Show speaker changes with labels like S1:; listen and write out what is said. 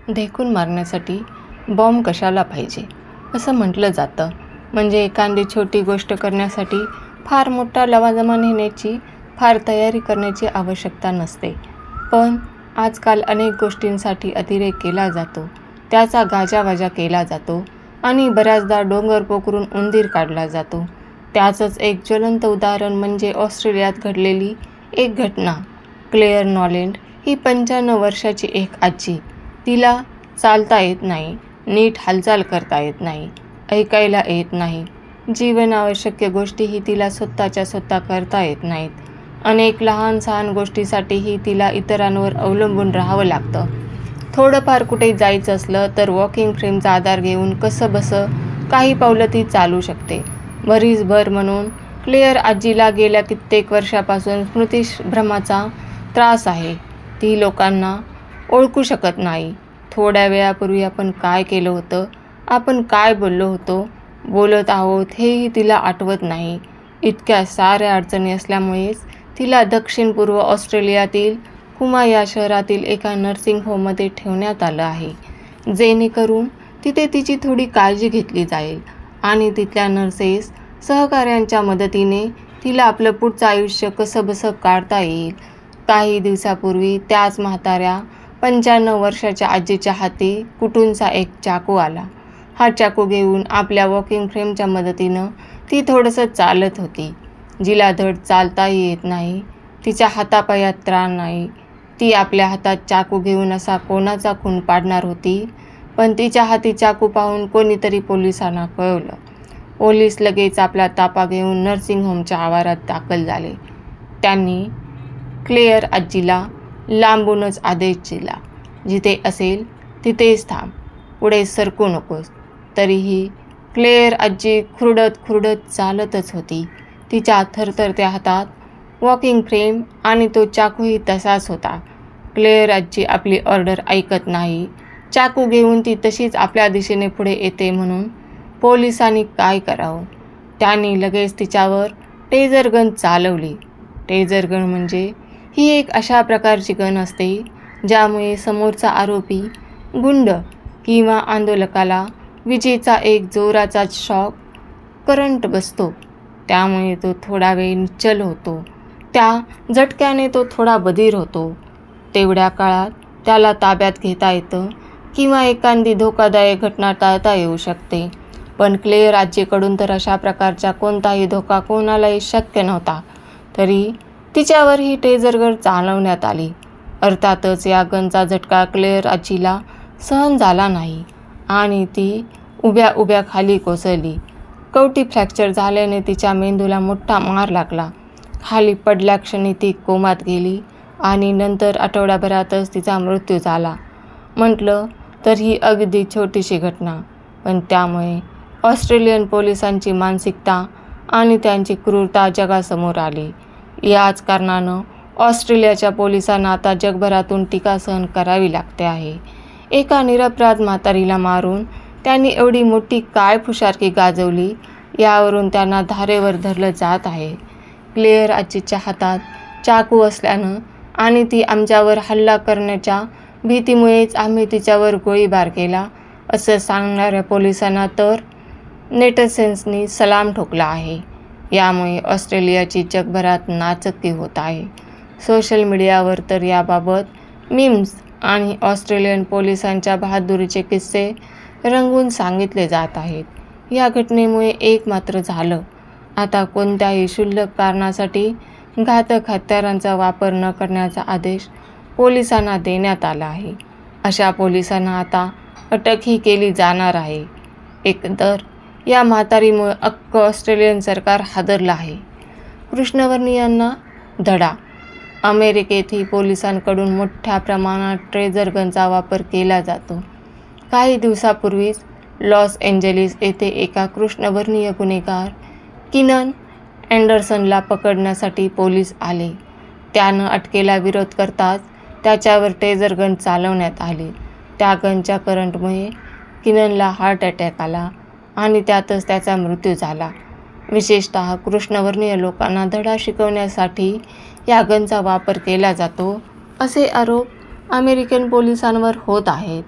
S1: ढेकून मारण्यासाठी बॉम्ब कशाला पाहिजे असं म्हटलं जातं. म्हणजे एखादी छोटी गोष्ट करण्यासाठी फार मोठा लवाजमा नेण्याची, फार तयारी करण्याची आवश्यकता नसते. पण आजकाल अनेक गोष्टींसाठी अतिरेक केला जातो, त्याचा गाजावाजा केला जातो आणि बऱ्याचदा डोंगर पोखरून उंदीर काढला जातो. त्याचंच एक ज्वलंत उदाहरण म्हणजे ऑस्ट्रेलियात घडलेली एक घटना. क्लेअर नॉलँड ही 95 वर्षाची एक आजी. तिला चालता येत नाही, नीट हालचाल करता येत नाही, ऐकायला येत नाही. जीवनावश्यक गोष्टीही तिला स्वतःच्या स्वतः करता येत नाहीत. अनेक लहान सहान गोष्टीसाठीही तिला इतरांवर अवलंबून राहावं लागतं. थोडंफार कुठे जायचं असलं तर वॉकिंग फ्रेमचा आधार घेऊन कसंबसं काही पावलं ती चालू शकते. भरीसभर म्हणून क्लेअर आजीला गेल्या कित्येक वर्षापासून स्मृतिभ्रमाचा त्रास आहे. ती लोकांना ओळखू शकत नाही. थोड्या वेळापूर्वी आपण काय केलं होतं, आपण काय बोललो होतो, बोलत आहोत हेही तिला आठवत नाही. इतक्या साऱ्या अडचणी असल्यामुळेच तिला दक्षिण पूर्व ऑस्ट्रेलियातील कुमा या शहरातील एका नर्सिंग होममध्ये ठेवण्यात आलं आहे, जेणेकरून तिथे तिची थोडी काळजी घेतली जाईल आणि तिथल्या नर्सेस सहकाऱ्यांच्या मदतीने तिला आपलं पुढचं आयुष्य कसंबसं काढता येईल. काही दिवसापूर्वी त्याच म्हाताऱ्या 95 वर्षाच्या आजीच्या हाती कुटूनचा एक चाकू आला. हा चाकू घेऊन आपल्या वॉकिंग फ्रेमच्या मदतीनं ती थोडंसं चालत होती. जिला धड चालताही येत नाही, तिच्या हातापायात त्राण नाही. ती आपल्या हातात चाकू घेऊन असा कोणाचा खून पाडणार होती. पण तिच्या हाती चाकू पाहून कोणीतरी पोलिसांना कळवलं. पोलीस लगेच आपला ताफा घेऊन नर्सिंग होमच्या आवारात दाखल झाले. त्यांनी क्लेअर आजीला लांबूनच आदेश दिला, जिथे असेल तिथेच थांब, पुढे सरकू नकोस. तरीही क्लेअर आजी खुरडत चालतच होती. तिच्या थरथरत्या हातात वॉकिंग फ्रेम आणि तो चाकूही तसाच होता. क्लेअर आजी आपली ऑर्डर ऐकत नाही. चाकू घेऊन ती तशीच आपल्या दिशेने पुढे येते म्हणून पोलिसांनी काय करावं? त्यांनी लगेच तिच्यावर टेजर गन चालवली. टेजर गन म्हणजे ही एक अशा प्रकारची गन असते ज्यामुळे समोरचा आरोपी, गुंड किंवा आंदोलकाला विजेचा एक जोराचा शॉक करंट बसतो. त्यामुळे तो थोडा वेळ निश्चल होतो. त्या झटक्याने तो थोडा बधीर होतो. तेवढ्या काळात त्याला ताब्यात घेता येतं किंवा एखादी धोकादायक घटना टाळता येऊ शकते. पण क्लेअर आजीकडून तर अशा प्रकारचा कोणताही धोका कोणालाही शक्य नव्हता. तरी तिच्यावर ही टेजर गन चालवण्यात आली. अर्थातच या गनचा झटका क्लेअर आजीला सहन झाला नाही आणि ती उभ्या उभ्या खाली कोसळली. कवटी फ्रॅक्चर झाल्याने तिच्या मेंदूला मोठा मार लागला. खाली पडल्याक्षणी ती कोमात गेली आणि नंतर आठवड्याभरातच तिचा मृत्यू झाला. म्हटलं तर ही अगदी छोटीशी घटना, पण त्यामुळे ऑस्ट्रेलियन पोलिसांची मानसिकता आणि त्यांची क्रूरता जगासमोर आली. याच कारणानं ऑस्ट्रेलियाच्या पोलिसांना आता जगभरातून टीका सहन करावी लागते आहे. एका निरपराध म्हातारीला मारून त्यांनी एवढी मोठी काय फुशारकी गाजवली, यावरून त्यांना धारेवर धरलं जात आहे. क्लेअर आजीच्या हातात चाकू असल्यानं आणि ती आमच्यावर हल्ला करण्याच्या भीतीमुळेच आम्ही तिच्यावर गोळीबार केला, असं सांगणाऱ्या पोलिसांना तर नेटिझन्सनी सलाम ठोकला आहे. यामुळे ऑस्ट्रेलियाची जगभरात नाचक्की होत आहे. सोशल मीडियावर तर याबाबत मीम्स आणि ऑस्ट्रेलियन पोलिसांच्या बहादुरीचे किस्से रंगवून सांगितले जात आहेत. या घटनेमुळे एक मात्र झालं. आता कोणत्याही क्षुल्लक कारणासाठी घातक हत्यारांचा वापर न करण्याचा आदेश पोलिसांना देण्यात आला आहे. अशा पोलिसांना आता अटकही केली जाणार आहे. एकंदर या म्हातारीमुळे अख्खं ऑस्ट्रेलियन सरकार हादरलं आहे. कृष्णवर्णीयांना धडा. अमेरिकेतही पोलिसांकडून मोठ्या प्रमाणात टेजर गनचा वापर केला जातो. काही दिवसापूर्वीच लॉस एंजेलिस येथे एका कृष्णवर्णीय गुन्हेगार कीनन अँडरसनला पकडण्यासाठी पोलीस आले. त्यानं अटकेला विरोध करताच त्याच्यावर टेजर गन चालवण्यात आली. त्या गनच्या करंटमुळे कीननला हार्ट अटॅक आला आणि त्यातच त्याचा मृत्यू झाला. विशेषतः कृष्णवर्णीय लोकांना धडा शिकवण्यासाठी या गनचा वापर केला जातो, असे आरोप अमेरिकन पोलिसांवर होत आहेत.